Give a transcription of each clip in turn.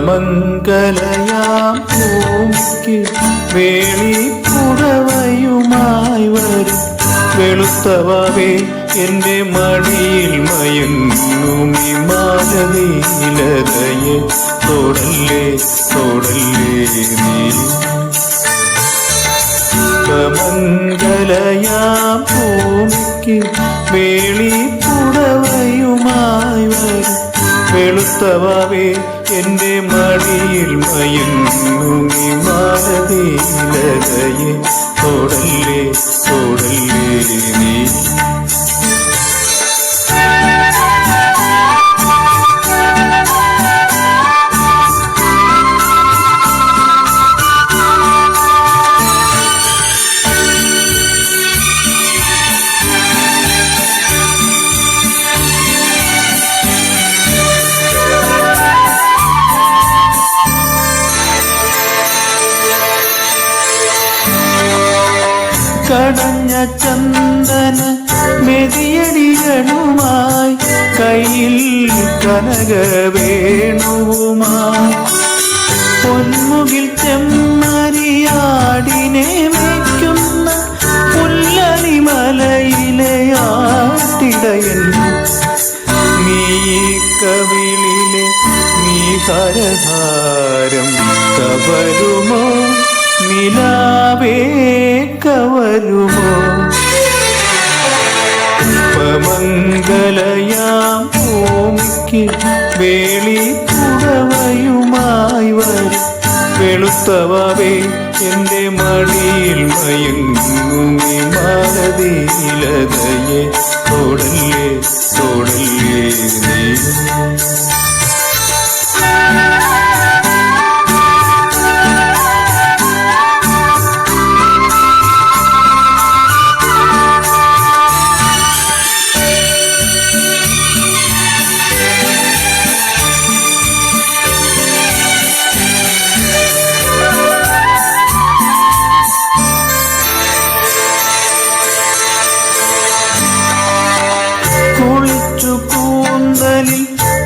മംഗലയാം ഭൂമിക്ക് വേളിപ്പുടവയുമായി വരും വെളുത്തവാവേ എന്റെ മടിയിൽ മയങ്ങുമി മാലനീലതയെ തൊടല്ലേ തൊടല്ലേ നീ മംഗലയാം ഭൂമിക്ക് വേളിപ്പുടവയുമായി വരും വെളുത്തവാവേ എന്റെ മടിയിൽ മയങ്ങുമി മാലനീലതയെ തൊടല്ലേ തൊടല്ലേ നീ കടഞ്ഞ ചന്ദന മെതിയടികളുമായി കയ്യിൽ കനകവേണുവുമായി പൊന്മുകിൽ ചെമ്മരിയാടിനെ വയ്ക്കുന്ന പുല്ലണിമലയിലെ ആട്ടിടയൻ നീ കവിളിലെ നീ ഹരഹാരം കവരുമോ നിലാവേ കവരുമോ മംഗലയാം ഭൂമിക്ക് വേളിപ്പുടവയുമായി വരും വെളുത്തവാവേ എന്റെ മടിയിൽ മയങ്ങുമി മാലനീലതയെ തൊടല്ലേ തൊടല്ലേ നീ കൂന്തലിൽ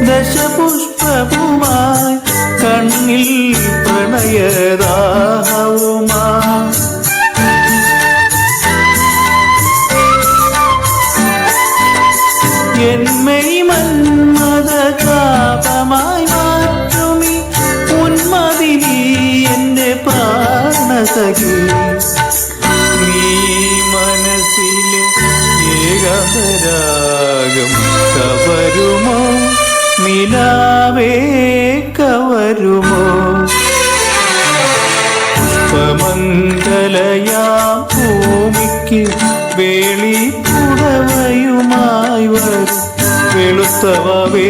ദശപുഷ്പവുമായി കണ്ണിൽ പ്രണയദാഹവുമായി എന്മയി മന്മത താപമായി മാറ്റുമി ഉന്മതിനി എന്റെ പ്രാണസഖി നീ മനസ്സിലെ ഏകാന്തരാഗം കവരുമോ നിലാവേ കവരുമോ മംഗലയാം ഭൂമിക്ക് വേളിപ്പുടവയുമായി വരും വെളുത്തവാവേ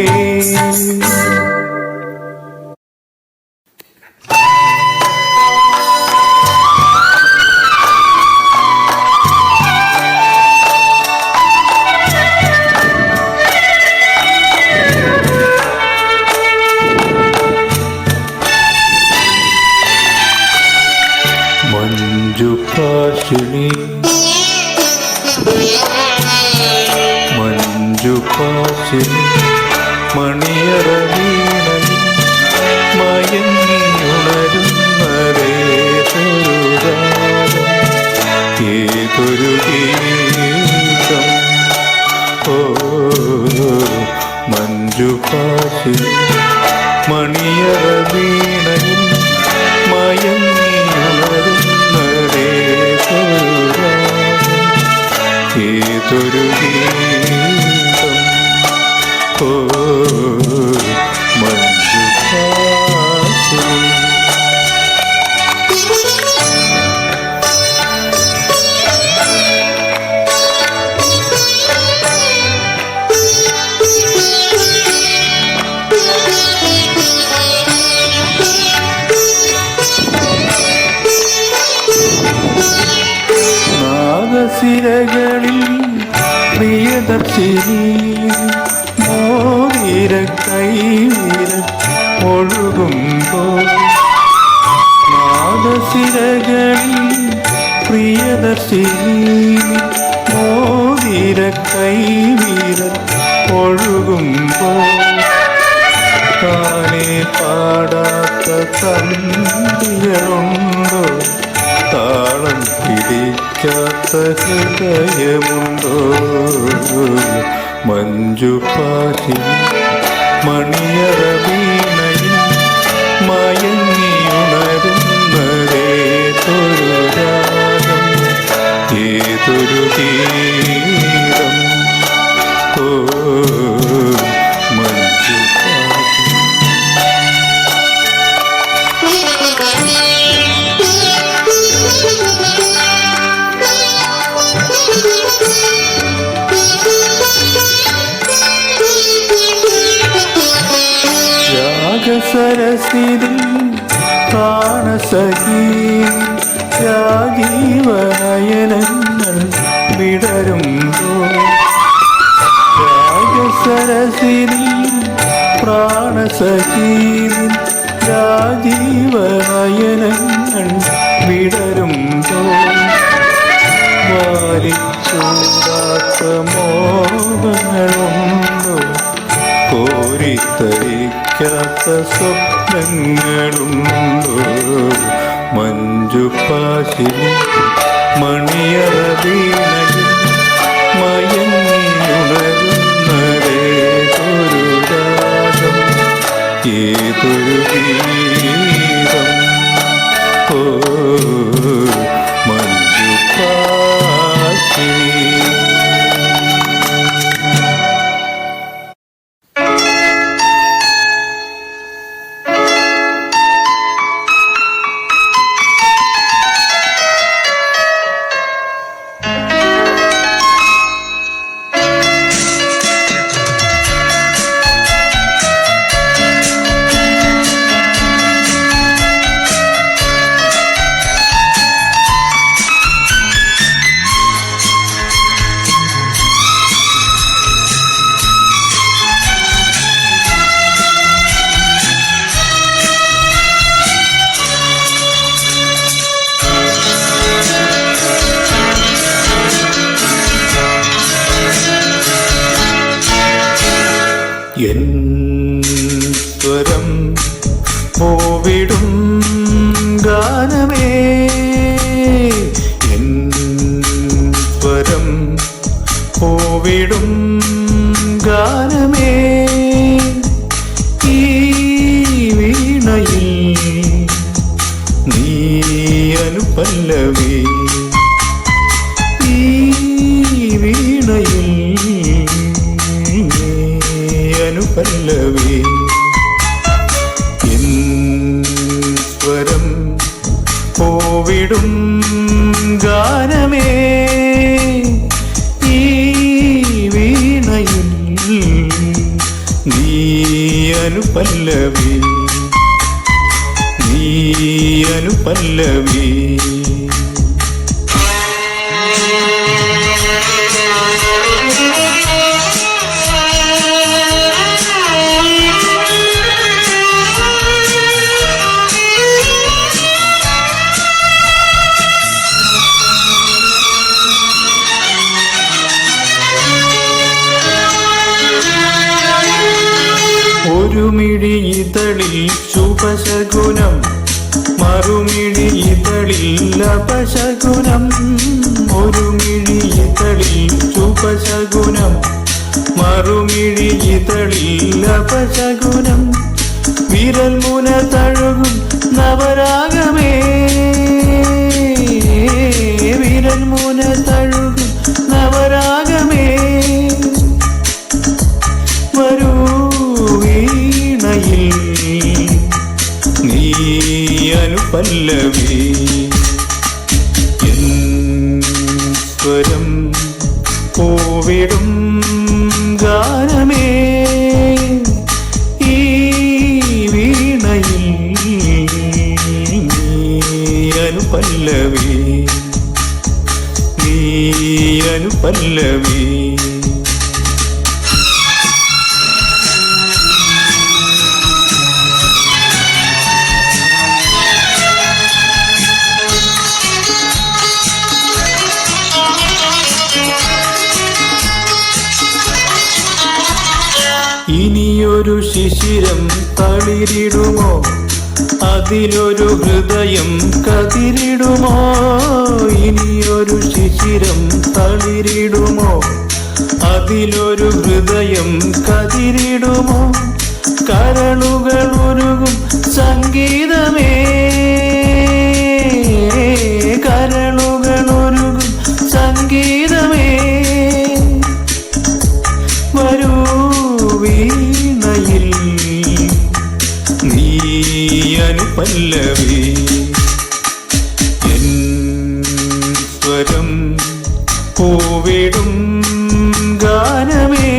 മഞ്ജുപാശിനി മഞ്ജുപാശിനി മണിയറ വീണയിൽ മയങ്ങിയുണരുന്നതേതൊരു ഏതൊരു ഗീതം ഓ മഞ്ജുപാശിനി മണിയറ വീണയിൽ ഏതൊരു ഗീതം ഓ മഞ്ജുപാശിനി നാഗസിരകളിൽ പ്രിയദർശിനി മോതിര കൈവിര ഒഴുകുമ്പോൾ നാഗസിരകളിൽ പ്രിയദർശിനി മോതിര കൈവിര ഒഴുകുമ്പോൾ താനെ പാടാത്ത തന്തികളുണ്ടോ? താളം പിടിക്കാത്ത ഹൃദയമുണ്ടോ? മഞ്ജുപാശി മണിയറ വീണയിൽ മയങ്ങിയുണരുന്നതേതൊരു രാഗം, ഏതൊരു ഗീതം. ഓ മഞ്ജുപാശി. രാഗസരസിതിൽ പ്രാണസഖി രാജീവനയനങ്ങൾ വിടരുമ്പോൾ, രാഗസരസിതിൽ പ്രാണസഖി രാജീവനയനങ്ങൾ വിടരുമ്പോൾ, വാലിച്ചൂടാത്ത മോഹങ്ങളുണ്ടോ? കോരിത്തരിക്കാത്ത സ്വപ്നങ്ങളുണ്ടോ? മഞ്ജുപാശി മണിയറ വീണയിൽ മയങ്ങിയുണരുന്നതേതൊരു രാഗം, ഏതൊരു ഗീതം. ഓ മഞ്ജുപാശി. എൻ സ്വരം പൂവിടും ഗാനമേ, എൻ സ്വരം പൂവിടും ഗാനമേ, ഈ വീണയിൽ നീ അനുപല്ലവി, ഈ വീണയിൽ അനുപല്ലവി. എൻ സ്വരം പൂവിടും ഗാനമേ, ഈ വീണയിൽ നീ അനുപല്ലവി, നീ അനുപല്ലവി. ഒരു മിഴി ഇതളിൽ ശുഭശകുനം, മറുമിഴി ഇതളിൽ അപശകുനം. ഒരു മിഴി ഇതളിൽ ശുഭശകുനം, മറുമിഴി ഇതളിൽ അപശകുനം. വിരൽ മുന തഴുകും നവരാഗമേ, വിരൽ മുന തഴുകും നവരാഗമേ. വരൂ വീണയിൽ നീ അനുപല്ലവി, എൻ സ്വരം പൂവിടും ഗാനമേ, ഈ വീണയിൽ നീ അനുപല്ലവി, നീ അനുപല്ലവി. ഇനിയൊരു ശിശിരം തളിരിടുമോ അതിലൊരു ഹൃദയം കതിരിടുമോ ഇനിയൊരു ശിശിരം തളിരിടുമോ അതിലൊരു ഹൃദയം കതിരിടുമോ കരളുകൾ ഉരുകും സംഗീതമേ കരളുകൾ ഉരുകും സംഗീതമേ വരൂ വീണയിൽ നീ അനുപല്ലവി എൻ സ്വരം പൂവിടും ഗാനമേ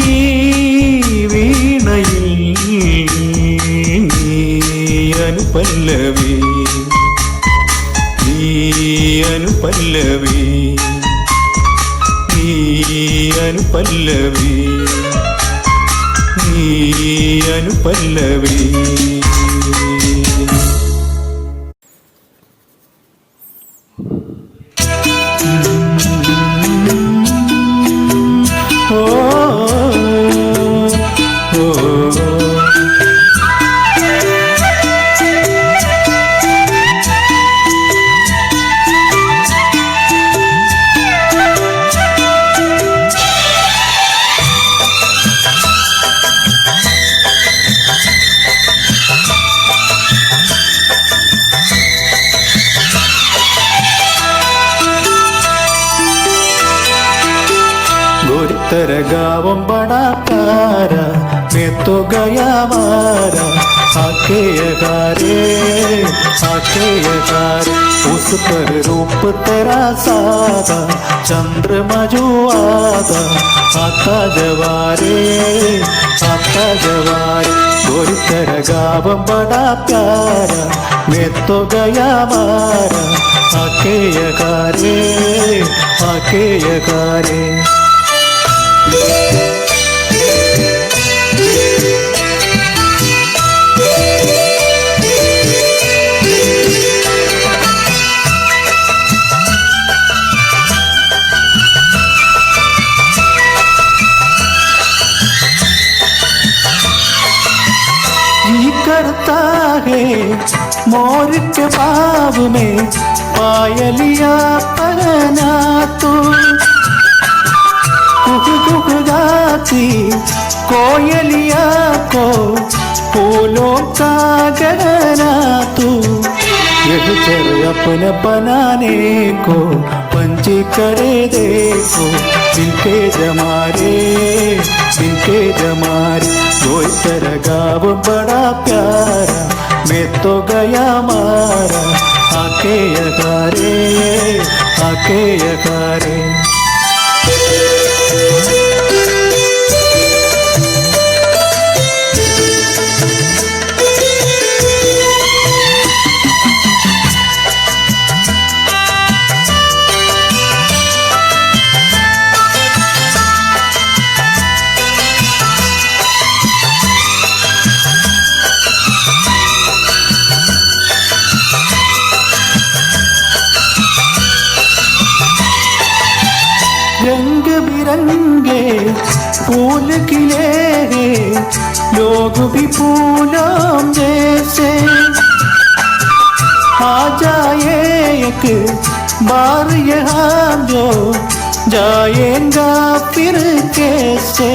ഈ വീണയിൽ നീ അനുപല്ലവി നീ അനുപല്ലവി നീ അനുപല്ലവി നീ അനുപല്ലവി गावम बड़ा प्यारा मैं तो गया मारा आके गारे उस पर रूप तेरा सादा चंद्रमा जो आता जवारे गोरी तेरा गावम बड़ा प्यारा मैं तो गया मारा आके गारे करता है मोर के पाव में पायलिया पहना तू कुक गाती कोयलिया को फूलों का गहना तू यह चर अपने बनाने को पंछी करे देखो इनके जमारे कोई तेरा गाव बड़ा प्यारा मैं तो गया मारा आके यगारे रंग बिरंगे फूल खिले हैं लोग भी फूलों जैसे आ जाए एक बार यहाँ जो जाएगा फिर कैसे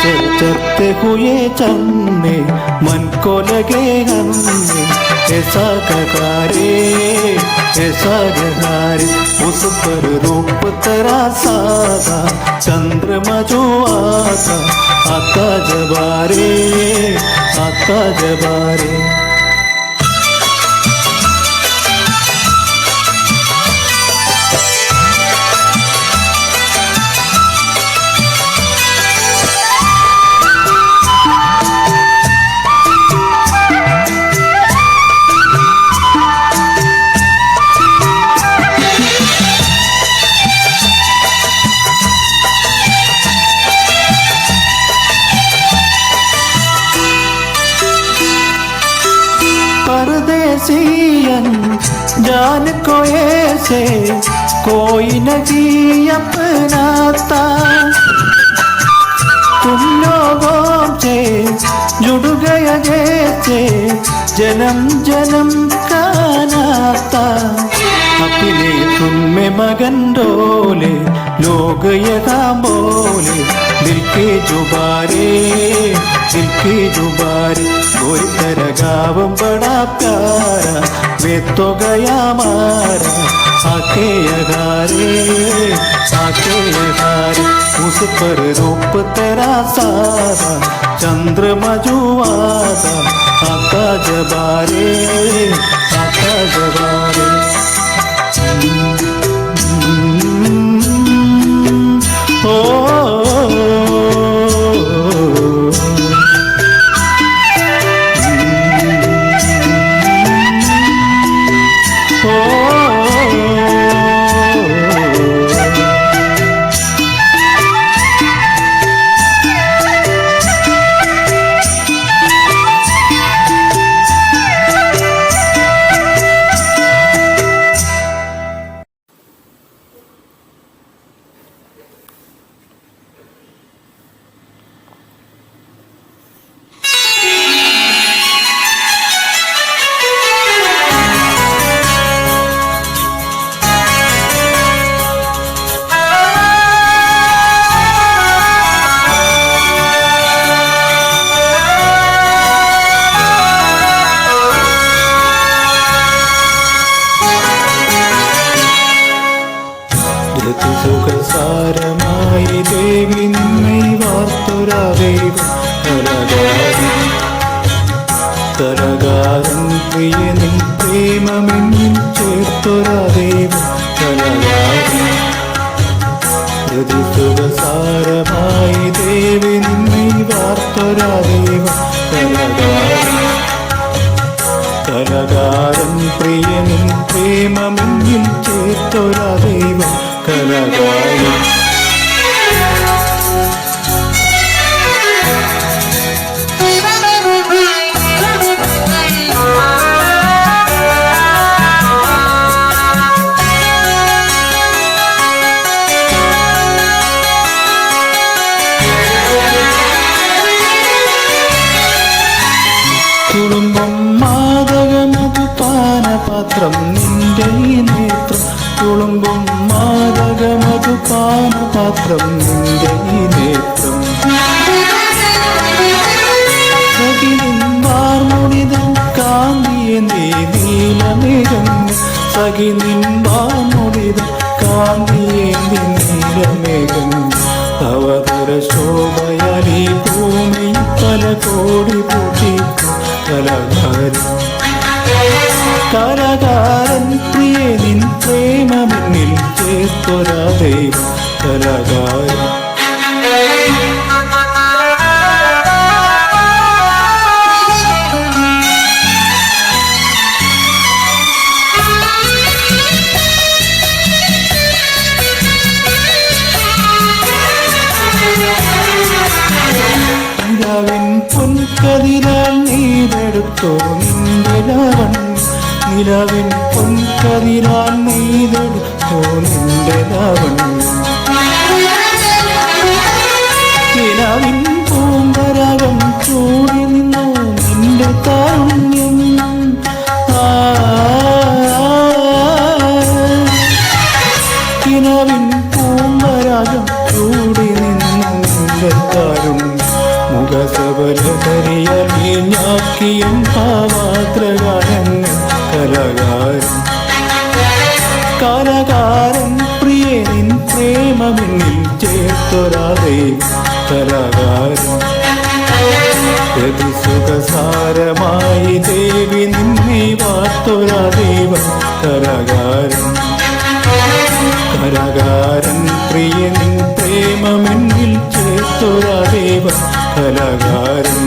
चलते हुए चलने मन को लगे हमने ऐसा गहारे उस पर रूप तेरा सादा चंद्रमा जो आता जबारे परदेसियन जान को ऐसे कोई नहीं अपनाता तुम लोगों से जुड़ गया जैसे जन्म जन्म का नाता। अपने तुम में मगन डोले लोग यहाँ बोले, दिल के जुबारे कोई तेरा गाँव बड़ा प्यारा, वे तो गया मारा आके यगारे उस पर रूप तेरा सारा, चंद्रमा जुआदा आका जबारे ओ സുഖസാരമായി ദേവി നിന്നെ വാർത്തൊരാ ദൈവം കലകാരൻ പ്രിയനിൻ പ്രേമമെന്നിൽ ചേർത്തൊരാ ദൈവം കലകാരൻ. സുഖസാരമായി ദേവി നിന്നെ വാർത്തൊരാ ദൈവം കലകാരൻ പ്രിയനിൻ പ്രേമമെന്നിൽ ചേർത്തൊരാ ദൈവം കലകാരൻ. തുളുമ്പും മാദകമതു പാനപാത്രം നിന്റെ ഈ നേത്രം, തുളുമ്പും മാദകമതു പാനപാത്രം നിന്റെ ഈ നേത്രം. സഖിനിൻവാർമുടിതൻ കാന്തിയേന്തി നീലമേഘങ്ങൾ, സഖിനിൻവാർമുടിതൻ കാന്തിയേന്തി നീലമേഘങ്ങൾ. അവതര ശോഭയാലി ഭൂമി പല കോടി പൂട്ടിക്കും കലകാരൻ പ്രിയനിൻ പ്രേമമെന്നിൽ ചേർത്തൊരാ ദൈവം കലകാരൻ. നിലാവിൻ പൊൻകതിരാൽ നീതെടുത്തോ നിന്റെ ലാവണ്യം, നിലാവിൻ പൊൻകതിരാൽ നീതെടുത്തോ നിന്റെ ലാവണ്യം. നിലാവിൻ പൂമ്പരാഗം ചൂടി നിന്നോ നിന്റെ താരുണ്യം. നിലാവിൻ പൂമ്പരാഗം ചൂടി നിന്നോ നിന്റെ താരുണ്യം. മുഖസബലഹരിയാൽ വീഞ്ഞാക്കിയും ഭാവാത്രഗാനങ്ങൾ കലകാരൻ. കലകാരൻ പ്രിയനിൻ പ്രേമമെന്നിൽ ചേർത്തൊരാ ദൈവം കലകാരൻ. സുഖസാരമായി ദേവി നിന്നെ വാർത്തൊരാ ദൈവം കലകാരൻ. കലകാരൻ പ്രിയനിൻ പ്രേമമെന്നിൽ ചേർത്തൊരാ ദൈവം കലകാരൻ.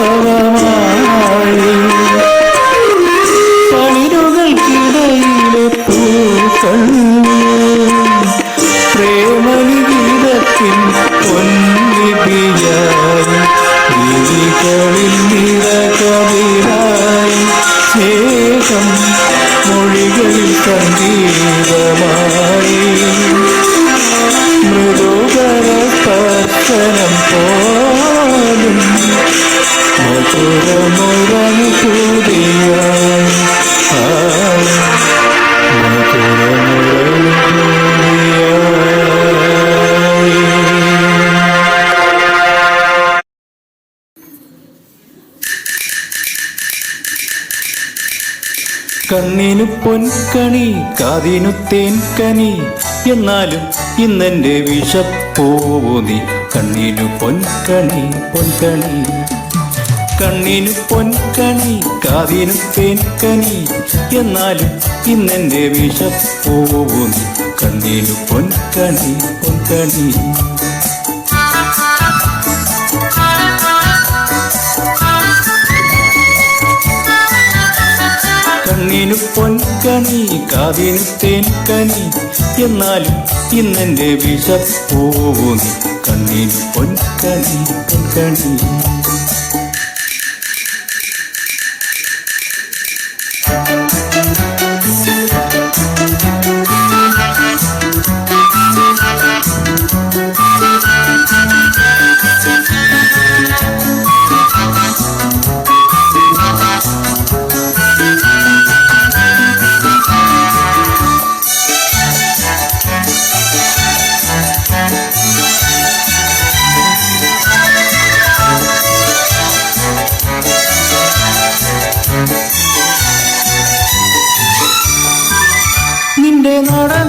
ഉത്സവമായി തളിരുകൾക്കിടയിലെ പൂക്കൾ പ്രേമനിഗീതത്തിൻ പൊൻലിപിയായി വിഴികളിൽ നിറകവിലായി സ്നേഹം മൊഴികളിൽ സംഗീതമായി മൃദുകര സ്പർശനം പോലും മധുരമുറനുഭൂതിയായി കണ്ണിനു പൊൻകണി കാതിനു തേൻകനി എന്നാലും ഇന്നെന്റെ വിഷപ്പോവു നീ കണ്ണിനു പൊൻകണി പൊൻകണി കണ്ണിനു പൊൻകണി കാതിനു തേൻകനി എന്നാലും ഇന്നെന്റെ വിഷപ്പോവു നീ കണ്ണിനു പൊൻകണി പൊൻകണി കണ്ണിനു പൊൻകണി കാതിനു തേൻകനി എന്നാലും ഇന്നെന്റെ വിഷപ്പോവു നീ കണ്ണിനു പൊൻകണി പൊൻകണി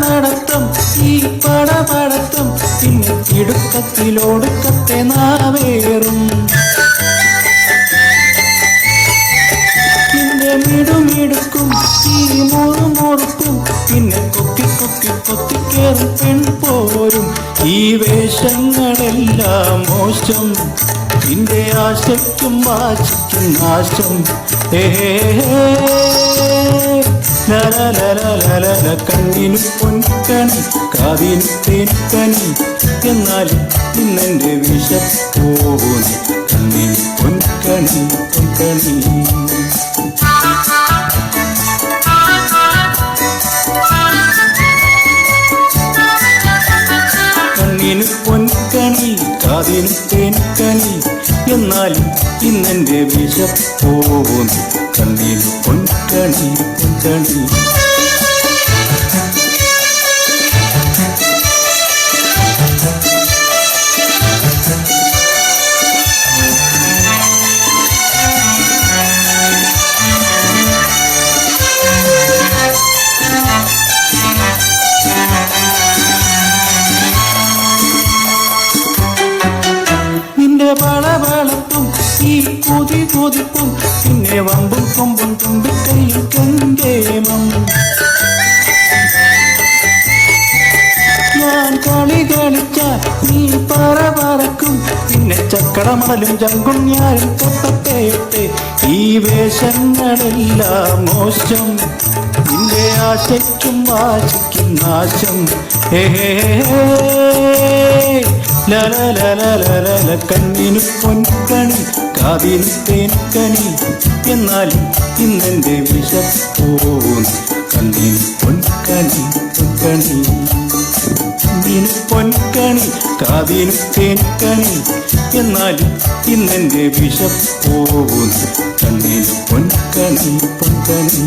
നടത്തം ഈ പടപടത്തം പിന്നെ ഇടുക്കത്തിലൊടുക്കത്തെ നാവേറും പിന്നെ മിടുമിടുക്കും ഈ മുറുമുറുക്കും പിന്നെ കൊത്തി കൊത്തി കൊത്തിക്കേറും പെൺപോരും ഈ വേഷങ്ങളെല്ലാം മോശം നിന്റെ ആശയ്ക്കും വാശിക്കും നാശം കണ്ണിനു പൊൻകണി കാതിനു തേൻകനി എന്നാലും ഇന്നെന്റെ വിഷപ്പോവു നീ കണ്ണിനു പൊൻകണി പൊൻകണി കണ്ണിനു പൊൻകണി കാതിനു തേൻകനി എന്നാലും ഇന്നെന്റെ വിഷപ്പോവു നീ കണ്ണിനു പൊൻകണി പൊൻകണി വളവളപ്പും ഈ കുതി കുതിപ്പും പിന്നെ വമ്പും കൊമ്പും തുമ്പിക്കൈയിൽ കങ്കേമം ഞാൻ കളി കളിച്ചാൽ നീ പറക്കും പിന്നെ ചക്കടമടലും ചങ്കും ഞാനും തൊട്ടത്തേട്ടെ ഈ വേഷങ്ങളെല്ലാം മോശം നിന്റെ ആശയ്ക്കും വാശിക്കും നാശം ലല കണ്ണിനു പൊൻകണി കാതിനു തേൻകനി എന്നാലും ഇന്നെന്റെ വിഷപ്പോവു നീ കണ്ണിനു പൊൻകണി പൊൻകണി കണ്ണിനു പൊൻകണി കാതിനു തേൻകനി എന്നാലും ഇന്നെന്റെ വിഷപ്പോവു നീ കണ്ണിനു പൊൻകണി പൊൻകണി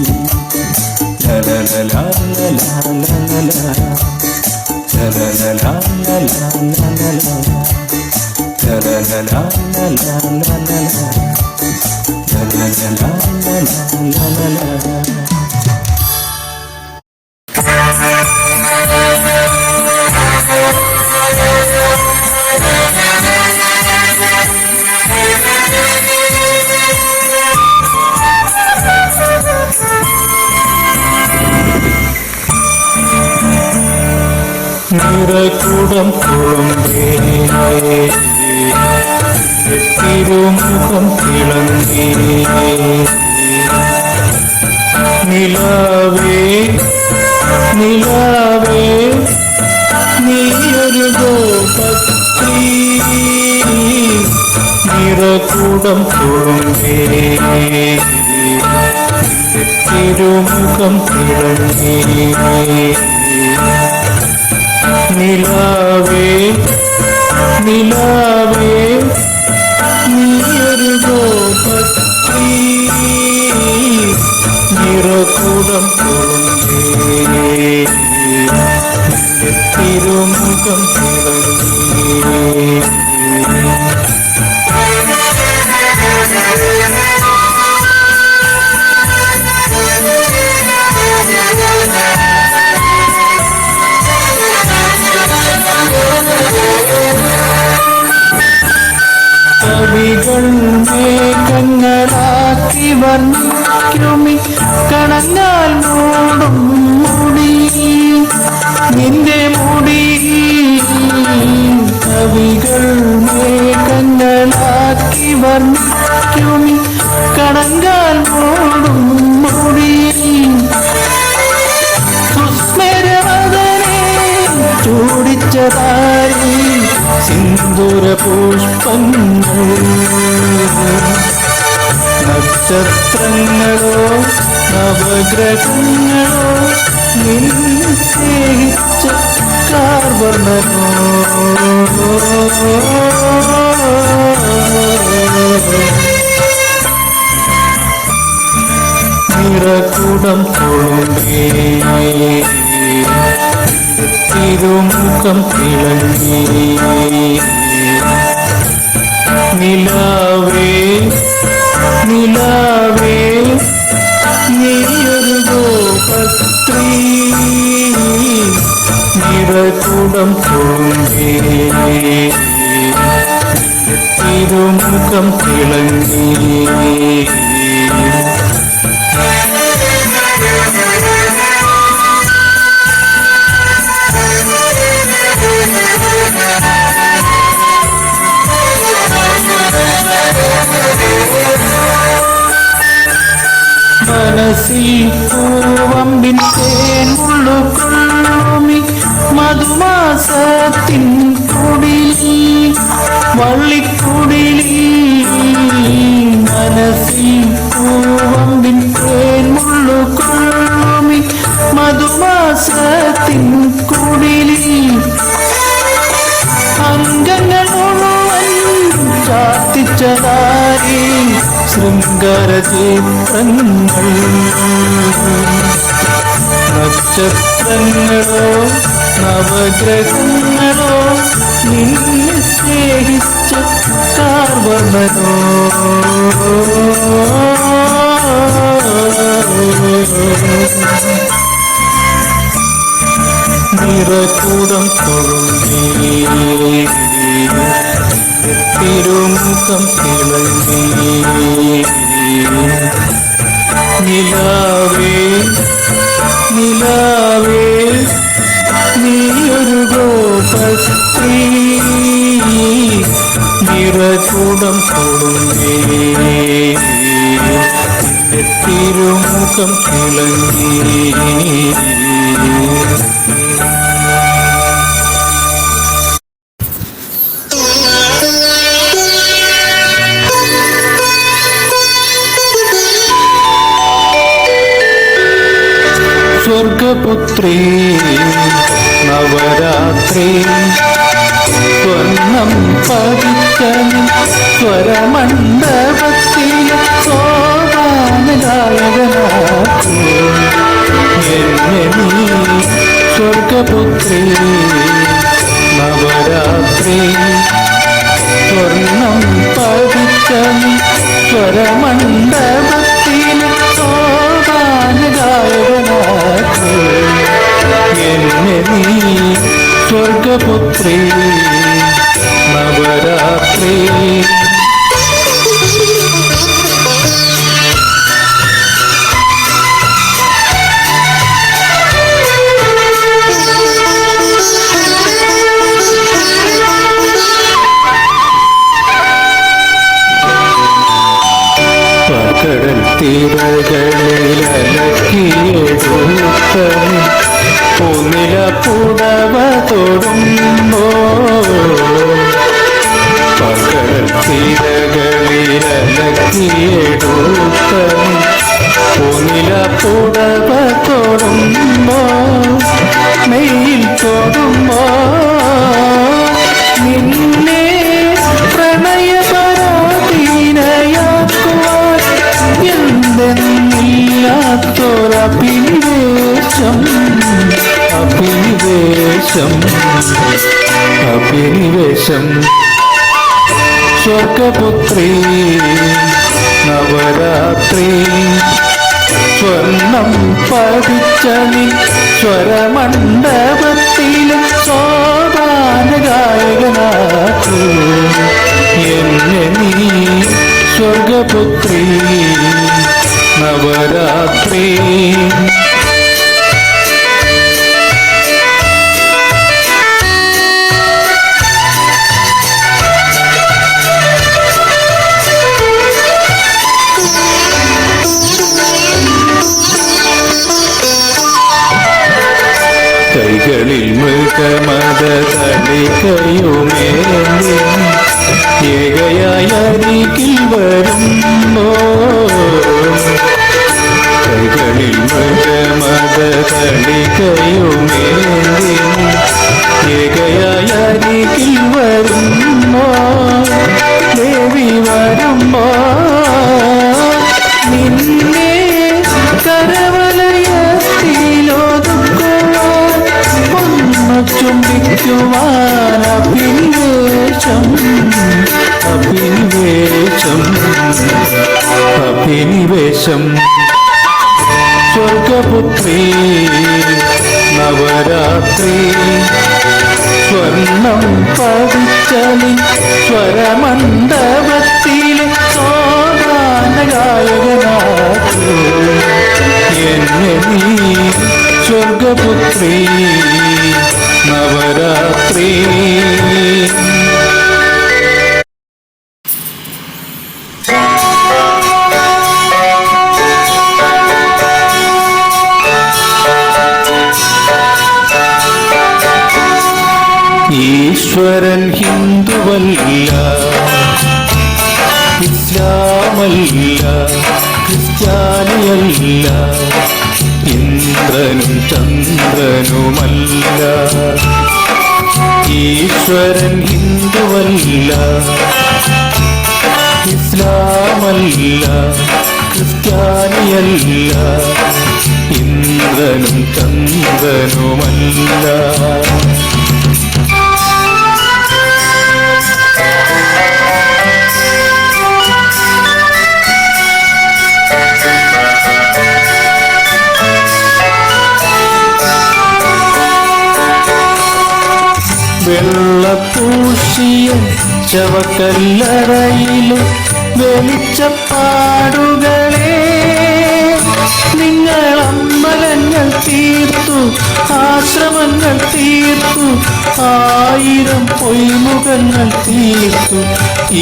നിറകുടം കൊളുമ്പേ തിരുമുഖം തിളങ്ങി. നിലാവേ നിലാവേ നീയൊരു ഗോപസ്ത്രീ, നിറകൂടം തുളുമ്പേ തിരുമുഖം തിളങ്ങി. നിലാവേ നിലാവേ നീയൊരു ഗോപസ്ത്രീ, നിറകൂടം തുളുമ്പേ തിരുമുഖം തിളങ്ങി. കവികൾ മേഘങ്ങളാക്കി വർണ്ണിക്കുമി കണങ്ങാൽ മൂടും മുടി, നിന്റെ മുടി. കവികൾ മേഘങ്ങളാക്കി വർണ്ണിക്കുമി കണങ്ങാൽ മൂടും മുടി, സുസ്മരവദനെ ചൂടിച്ചതായി സിന്ദൂര പുഷ്പങ്ങൾ. നക്ഷത്രങ്ങളോ നവഗ്രഹങ്ങളോ നിന്നെ സ്നേഹിച്ച കാർവർണ്ണനോ, നിറകൂടം തുളുമ്പേ തിരുമുഖം തിളങ്ങി. നിലാവേ നിലാവേ നീയൊരു ഗോപസ്ത്രീ, നിറകൂടം തുളുമ്പേ തിരുമുഖം തിളങ്ങി. മനസ്സിൽ പൂവമ്പിൻ തേൻ ഉള്ളുകൊള്ളുമി മധുമാസത്തിൻ കുടിലി വള്ളിക്കുടിലി. മനസ്സിൽ പൂവമ്പിൻ തേൻ ഉള്ളുകൊള്ളുമി മധുമാസത്തിൻ കുടിലി, അംഗങ്ങൾ മുഴുവൻ ചാർത്തിച്ചതാരി ശൃംഗാര ചിത്രങ്ങൾ. നക്ഷത്രങ്ങളോ നവഗ്രഹങ്ങളോ നിന്നെ സ്നേഹിച്ച കാർവർണ്ണനോ, നിറകൂടം തുളുമ്പേ തിരുമുഖം തിളങ്ങി. നിലാവേ നിലാവേ നീയൊരു ഗോപസ്ത്രീ, നിറകൂടം തുളുമ്പേ തിരുമുഖം തിളങ്ങി. സ്വർഗപുത്രീ നവരാത്രി സ്വർണം പതിച്ച സ്വരമണ്ഡപത്തിലെ സോപാനഗായകനാക്കൂ എന്നെ നീ. സ്വർഗപുത്രീ നവരാത്രി സ്വർണം പതിച്ച സ്വരമണ്ഡപത്തിലെ സോപാനഗായകനാക്കൂ എന്നെ നീ. സ്വർഗപുത്രീ നവരാത്രി. കടൽ തീരകളിലലക്കിയെടുത്തനി പൂനില പുടവ തൊടുമ്പോ കടൽ തീരകളിലലക്കിയെടുത്തനി പൂനില പുടവ തൊടുമ്പോ മെയിൽ തൊടുമ്പോ നിന്നെ പ്രണയപരാധീനയാക്കുവാൻ എന്തെന്നില്ലാത്തൊരഭിനിവേശം അഭിനിവേശം അഭിനിവേശം സ്വർഗപുത്രീ നവരാത്രി സ്വർണം പതിച്ച നീ സ്വരമണ്ഡപത്തിലും സോപാന ഗായകനാക്കൂ എന്നെ നീ സ്വർഗപുത്രീ നവരാത്രി കൈകളിൽ മൃഗമത തളികയുമേന്തി ഏകയായ അരികിൽ വരുമ്പോ കൈകളിൽ മൃഗമത തളികയുമേന്തി ഏകയായ അരികിൽ വരുമ്പോ ദേവി വരുമ്പോ നിന്നെ കരവലയത്തിലൊതുക്കുവാൻ ഒന്ന് ചുംബിക്കുവാൻ അഭിനിവേശം അഭിനിവേശം അഭിനിവേശം സ്വർഗപുത്രീ നവരാത്രി സ്വർണം പതിച്ചലിൻ സ്വരമണ്ഡപത്തിലെ സോപാന ഗായകനാക്കൂ എന്നെ നീ സ്വർഗപുത്രീ നവരാത്രി ഈശ്വരൻ ഹിന്ദുവല്ല ഇസ്ലാമല്ല ക്രിസ്ത്യാനിയല്ല ഇന്ദ്രനും ചന്ദ്രനുമല്ല ഈശ്വരൻ ഹിന്ദുവല്ല ഇസ്ലാമല്ല ക്രിസ്ത്യാനിയല്ല ഇന്ദ്രനും ചന്ദ്രനുമല്ല വെള്ളപ്പൂശിയ ശവക്കല്ലറയിലും വെളിച്ചപ്പാടുകളെ നിങ്ങൾ അമ്പലങ്ങൾ തീർത്തു ആശ്രമങ്ങൾ തീർത്തു ആയിരം പൊയ്മുഖങ്ങൾ തീർത്തു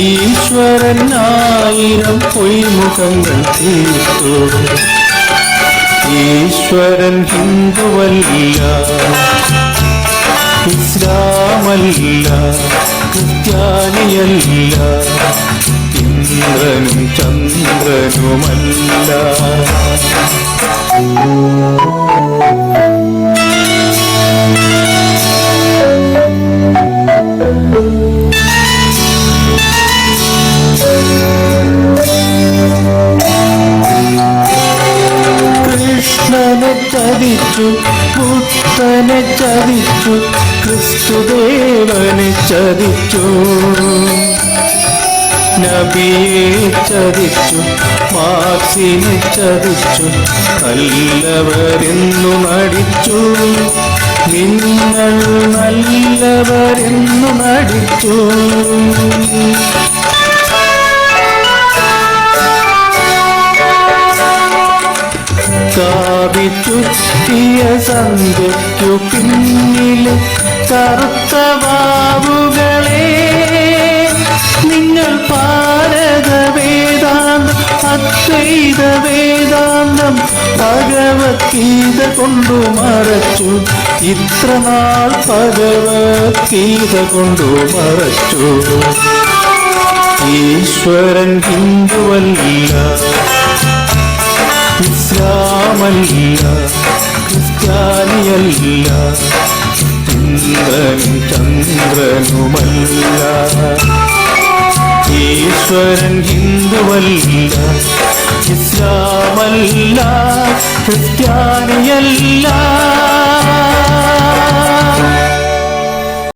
ഈശ്വരൻ ആയിരം പൊയ്മുഖങ്ങൾ തീർത്തു ഈശ്വരൻ ഹിന്ദുവല്ല ഇസ്ലാമല്ല ക്രിസ്ത്യാനിയല്ല ഇന്ദ്രനും ചന്ദ്രനുമല്ല കൃഷ്ണനെ ചതിച്ചു ബുദ്ധനെ ചതിച്ചു ക്രിസ്തുദേവനെ ചതിച്ചു നബിയെ ചതിച്ചു മാർസിനെ ചതിച്ചു നല്ലവരെന്നു നടിച്ചു നിങ്ങൾ നല്ലവരെന്നു നടിച്ചു കാവിച്ചുറ്റിയ സന്ധ്യയ്ക്കു പിന്നിലെ കറുത്ത വാവുകളെ നിങ്ങൾ ഭാരത വേദാന്ത അദ്വൈത വേദാന്തം ഭഗവത്ഗീത കൊണ്ടു മറച്ചു. ഇത്ര നാൾ ഭഗവത്ഗീത കൊണ്ടു മറച്ചു. ഈശ്വരൻ ഹിന്ദുവല്ല, ഇസ്ലാമല്ല, ക്രിസ്ത്യാനിയല്ല, ഇന്ദ്രനും ചന്ദ്രനുമല്ല. ഈശ്വരൻ ഹിന്ദുവല്ല, ഇസ്ലാമല്ല, ക്രിസ്ത്യാനിയല്ല,